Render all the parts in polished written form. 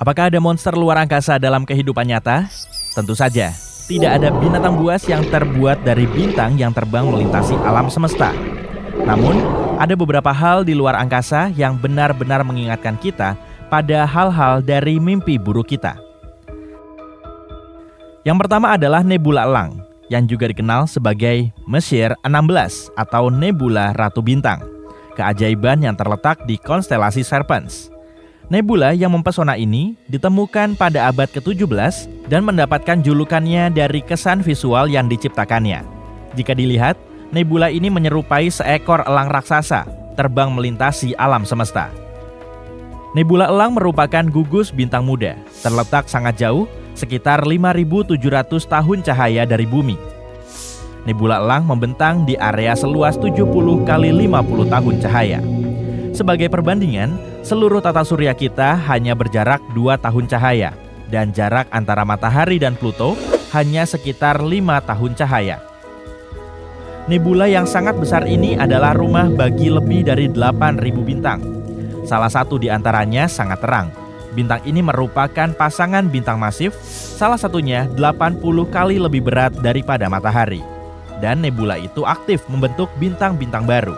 Apakah ada monster luar angkasa dalam kehidupan nyata? Tentu saja, tidak ada binatang buas yang terbuat dari bintang yang terbang melintasi alam semesta. Namun, ada beberapa hal di luar angkasa yang benar-benar mengingatkan kita pada hal-hal dari mimpi buruk kita. Yang pertama adalah nebula elang, yang juga dikenal sebagai Messier 16 atau nebula Ratu Bintang, keajaiban yang terletak di konstelasi Serpens. Nebula yang mempesona ini ditemukan pada abad ke-17 dan mendapatkan julukannya dari kesan visual yang diciptakannya. Jika dilihat, nebula ini menyerupai seekor elang raksasa terbang melintasi alam semesta. Nebula elang merupakan gugus bintang muda, terletak sangat jauh, sekitar 5.700 tahun cahaya dari bumi. Nebula elang membentang di area seluas 70 kali 50 tahun cahaya. Sebagai perbandingan, seluruh tata surya kita hanya berjarak 2 tahun cahaya, dan jarak antara matahari dan Pluto hanya sekitar 5 tahun cahaya. Nebula yang sangat besar ini adalah rumah bagi lebih dari 8.000 bintang. Salah satu di antaranya sangat terang. Bintang ini merupakan pasangan bintang masif, salah satunya 80 kali lebih berat daripada matahari. Dan nebula itu aktif membentuk bintang-bintang baru.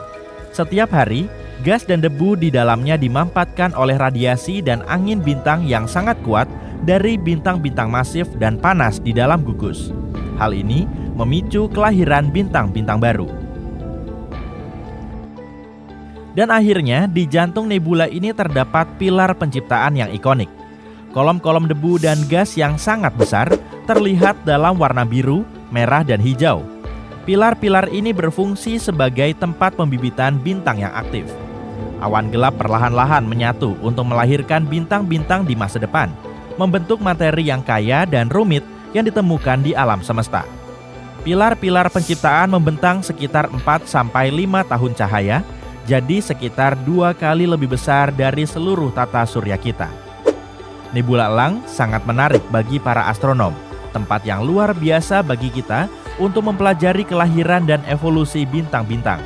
Setiap hari, gas dan debu di dalamnya dimampatkan oleh radiasi dan angin bintang yang sangat kuat dari bintang-bintang masif dan panas di dalam gugus. Hal ini memicu kelahiran bintang-bintang baru. Dan akhirnya di jantung nebula ini terdapat pilar penciptaan yang ikonik. Kolom-kolom debu dan gas yang sangat besar terlihat dalam warna biru, merah, dan hijau. Pilar-pilar ini berfungsi sebagai tempat pembibitan bintang yang aktif. Awan gelap perlahan-lahan menyatu untuk melahirkan bintang-bintang di masa depan, membentuk materi yang kaya dan rumit yang ditemukan di alam semesta. Pilar-pilar penciptaan membentang sekitar 4-5 tahun cahaya, jadi sekitar 2 kali lebih besar dari seluruh tata surya kita. Nebula elang sangat menarik bagi para astronom, tempat yang luar biasa bagi kita untuk mempelajari kelahiran dan evolusi bintang-bintang.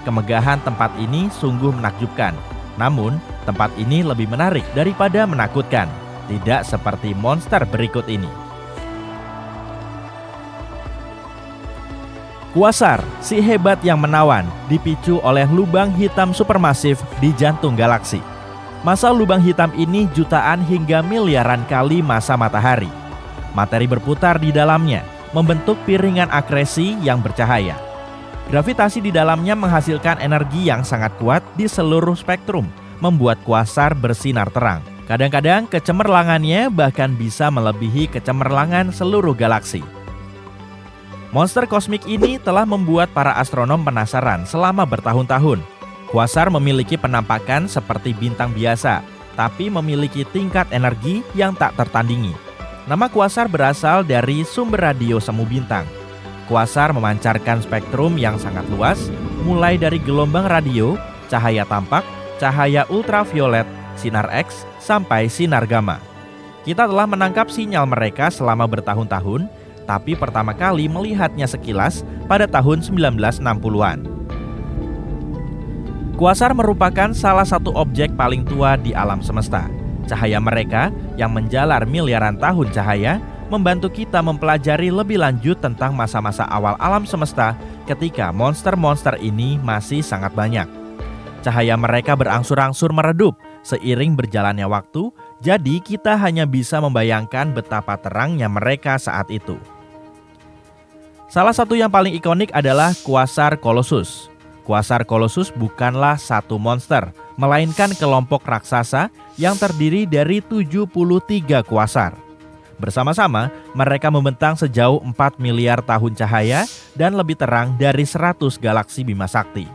Kemegahan tempat ini sungguh menakjubkan, namun tempat ini lebih menarik daripada menakutkan, tidak seperti monster berikut ini. Quasar, si hebat yang menawan, dipicu oleh lubang hitam supermasif di jantung galaksi. Massa lubang hitam ini jutaan hingga miliaran kali massa matahari. Materi berputar di dalamnya, membentuk piringan akresi yang bercahaya. Gravitasi di dalamnya menghasilkan energi yang sangat kuat di seluruh spektrum, membuat quasar bersinar terang. Kadang-kadang kecemerlangannya bahkan bisa melebihi kecemerlangan seluruh galaksi. Monster kosmik ini telah membuat para astronom penasaran selama bertahun-tahun. Quasar memiliki penampakan seperti bintang biasa, tapi memiliki tingkat energi yang tak tertandingi. Nama quasar berasal dari sumber radio semu bintang. Quasar memancarkan spektrum yang sangat luas, mulai dari gelombang radio, cahaya tampak, cahaya ultraviolet, sinar X, sampai sinar gamma. Kita telah menangkap sinyal mereka selama bertahun-tahun, tapi pertama kali melihatnya sekilas pada tahun 1960-an. Quasar merupakan salah satu objek paling tua di alam semesta. Cahaya mereka yang menjalar miliaran tahun cahaya membantu kita mempelajari lebih lanjut tentang masa-masa awal alam semesta ketika monster-monster ini masih sangat banyak. Cahaya mereka berangsur-angsur meredup seiring berjalannya waktu, jadi kita hanya bisa membayangkan betapa terangnya mereka saat itu. Salah satu yang paling ikonik adalah Quasar Colossus. Quasar Colossus bukanlah satu monster, melainkan kelompok raksasa yang terdiri dari 73 quasar. Bersama-sama, mereka membentang sejauh 4 miliar tahun cahaya dan lebih terang dari 100 galaksi Bima Sakti.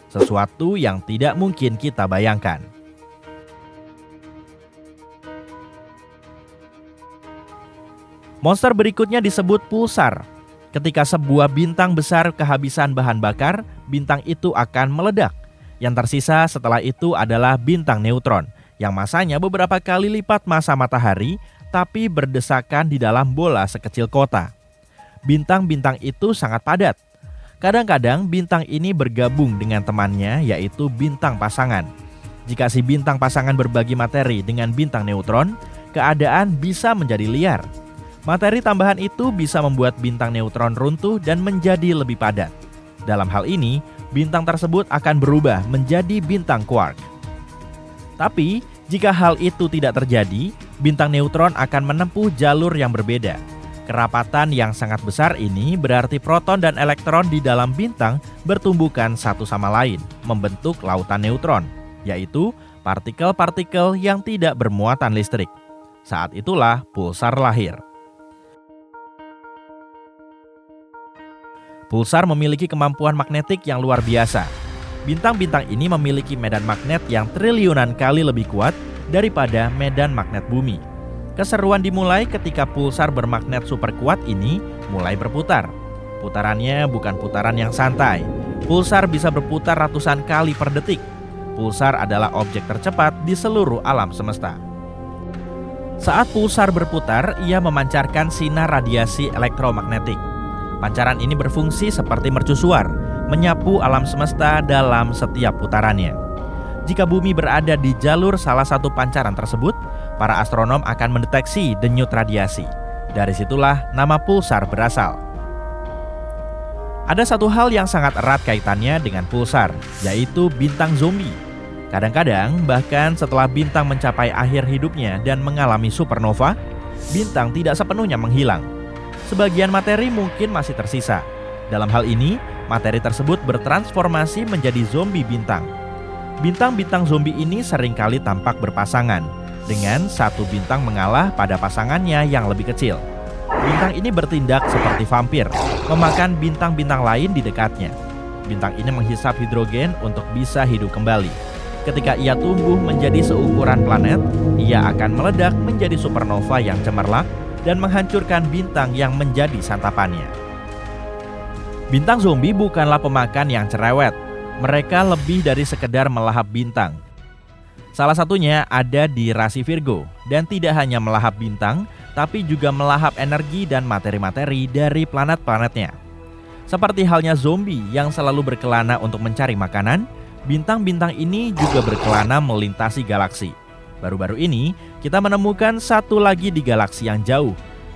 Sesuatu yang tidak mungkin kita bayangkan. Monster berikutnya disebut pulsar. Ketika sebuah bintang besar kehabisan bahan bakar, bintang itu akan meledak. Yang tersisa setelah itu adalah bintang neutron, yang masanya beberapa kali lipat massa matahari, tapi berdesakan di dalam bola sekecil kota. Bintang-bintang itu sangat padat. Kadang-kadang bintang ini bergabung dengan temannya, yaitu bintang pasangan. Jika si bintang pasangan berbagi materi dengan bintang neutron, keadaan bisa menjadi liar. Materi tambahan itu bisa membuat bintang neutron runtuh dan menjadi lebih padat. Dalam hal ini, bintang tersebut akan berubah menjadi bintang quark. Tapi, jika hal itu tidak terjadi, bintang neutron akan menempuh jalur yang berbeda. Kerapatan yang sangat besar ini berarti proton dan elektron di dalam bintang bertumbukan satu sama lain, membentuk lautan neutron, yaitu partikel-partikel yang tidak bermuatan listrik. Saat itulah pulsar lahir. Pulsar memiliki kemampuan magnetik yang luar biasa. Bintang-bintang ini memiliki medan magnet yang triliunan kali lebih kuat daripada medan magnet bumi. Keseruan dimulai ketika pulsar bermagnet super kuat ini mulai berputar. Putarannya bukan putaran yang santai. Pulsar bisa berputar ratusan kali per detik. Pulsar adalah objek tercepat di seluruh alam semesta. Saat pulsar berputar, ia memancarkan sinar radiasi elektromagnetik. Pancaran ini berfungsi seperti mercusuar, menyapu alam semesta dalam setiap putarannya. Jika bumi berada di jalur salah satu pancaran tersebut, para astronom akan mendeteksi denyut radiasi. Dari situlah nama pulsar berasal. Ada satu hal yang sangat erat kaitannya dengan pulsar, yaitu bintang zombie. Kadang-kadang, bahkan setelah bintang mencapai akhir hidupnya dan mengalami supernova, bintang tidak sepenuhnya menghilang. Sebagian materi mungkin masih tersisa. Dalam hal ini, materi tersebut bertransformasi menjadi zombie bintang. Bintang-bintang zombie ini seringkali tampak berpasangan, dengan satu bintang mengalah pada pasangannya yang lebih kecil. Bintang ini bertindak seperti vampir, memakan bintang-bintang lain di dekatnya. Bintang ini menghisap hidrogen untuk bisa hidup kembali. Ketika ia tumbuh menjadi seukuran planet, ia akan meledak menjadi supernova yang cemerlang dan menghancurkan bintang yang menjadi santapannya. Bintang zombie bukanlah pemakan yang cerewet. Mereka lebih dari sekedar melahap bintang. Salah satunya ada di rasi Virgo, dan tidak hanya melahap bintang, tapi juga melahap energi dan materi-materi dari planet-planetnya. Seperti halnya zombie yang selalu berkelana untuk mencari makanan, bintang-bintang ini juga berkelana melintasi galaksi. Baru-baru ini, kita menemukan satu lagi di galaksi yang jauh.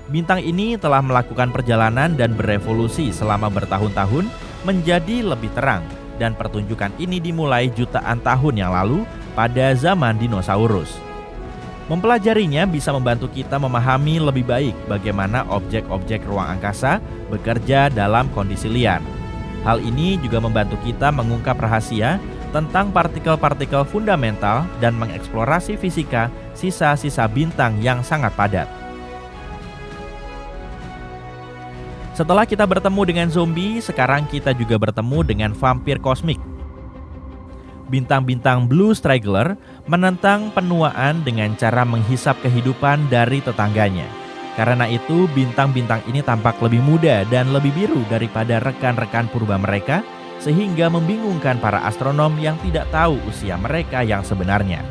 Bintang ini telah melakukan perjalanan dan berevolusi selama bertahun-tahun menjadi lebih terang. Dan pertunjukan ini dimulai jutaan tahun yang lalu pada zaman dinosaurus. Mempelajarinya bisa membantu kita memahami lebih baik bagaimana objek-objek ruang angkasa bekerja dalam kondisi liar. Hal ini juga membantu kita mengungkap rahasia tentang partikel-partikel fundamental dan mengeksplorasi fisika sisa-sisa bintang yang sangat padat. Setelah kita bertemu dengan zombie, sekarang kita juga bertemu dengan vampir kosmik. Bintang-bintang Blue Straggler menentang penuaan dengan cara menghisap kehidupan dari tetangganya. Karena itu, bintang-bintang ini tampak lebih muda dan lebih biru daripada rekan-rekan purba mereka, sehingga membingungkan para astronom yang tidak tahu usia mereka yang sebenarnya.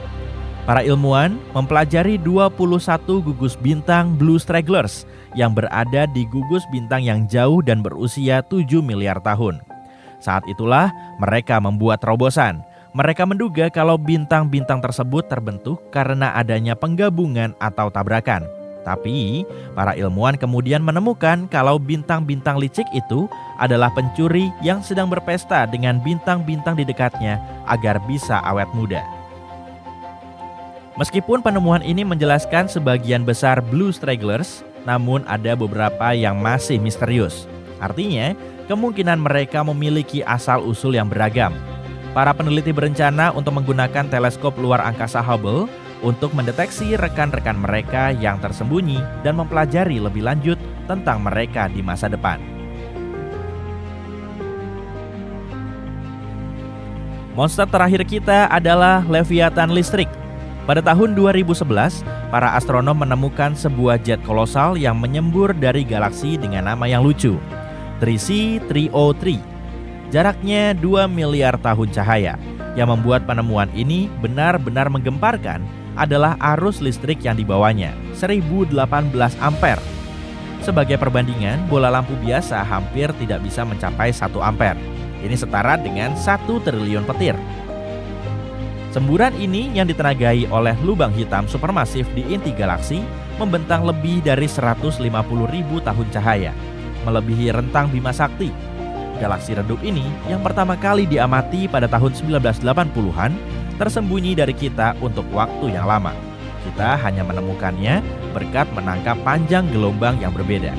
Para ilmuwan mempelajari 21 gugus bintang Blue Stragglers yang berada di gugus bintang yang jauh dan berusia 7 miliar tahun. Saat itulah mereka membuat terobosan. Mereka menduga kalau bintang-bintang tersebut terbentuk karena adanya penggabungan atau tabrakan. Tapi, para ilmuwan kemudian menemukan kalau bintang-bintang licik itu adalah pencuri yang sedang berpesta dengan bintang-bintang di dekatnya agar bisa awet muda. Meskipun penemuan ini menjelaskan sebagian besar Blue Stragglers, namun ada beberapa yang masih misterius. Artinya, kemungkinan mereka memiliki asal-usul yang beragam. Para peneliti berencana untuk menggunakan teleskop luar angkasa Hubble untuk mendeteksi rekan-rekan mereka yang tersembunyi dan mempelajari lebih lanjut tentang mereka di masa depan. Monster terakhir kita adalah Leviathan listrik. Pada tahun 2011, para astronom menemukan sebuah jet kolosal yang menyembur dari galaksi dengan nama yang lucu, 3C303. Jaraknya 2 miliar tahun cahaya. Yang membuat penemuan ini benar-benar menggemparkan adalah arus listrik yang dibawanya, 1018 ampere. Sebagai perbandingan, bola lampu biasa hampir tidak bisa mencapai 1 ampere. Ini setara dengan 1 triliun petir. Semburan ini yang ditenagai oleh lubang hitam supermasif di inti galaksi membentang lebih dari 150.000 tahun cahaya, melebihi rentang Bima Sakti. Galaksi redup ini yang pertama kali diamati pada tahun 1980-an tersembunyi dari kita untuk waktu yang lama. Kita hanya menemukannya berkat menangkap panjang gelombang yang berbeda.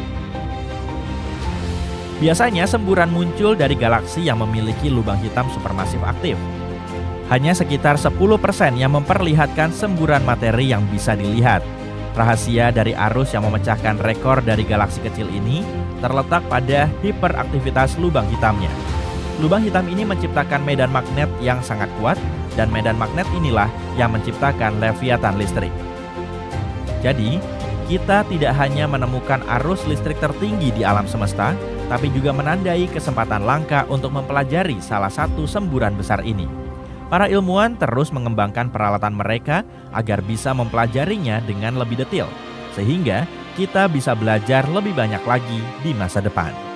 Biasanya semburan muncul dari galaksi yang memiliki lubang hitam supermasif aktif. Hanya sekitar 10% yang memperlihatkan semburan materi yang bisa dilihat. Rahasia dari arus yang memecahkan rekor dari galaksi kecil ini terletak pada hiperaktivitas lubang hitamnya. Lubang hitam ini menciptakan medan magnet yang sangat kuat, dan medan magnet inilah yang menciptakan leviatan listrik. Jadi, kita tidak hanya menemukan arus listrik tertinggi di alam semesta, tapi juga menandai kesempatan langka untuk mempelajari salah satu semburan besar ini. Para ilmuwan terus mengembangkan peralatan mereka agar bisa mempelajarinya dengan lebih detail, sehingga kita bisa belajar lebih banyak lagi di masa depan.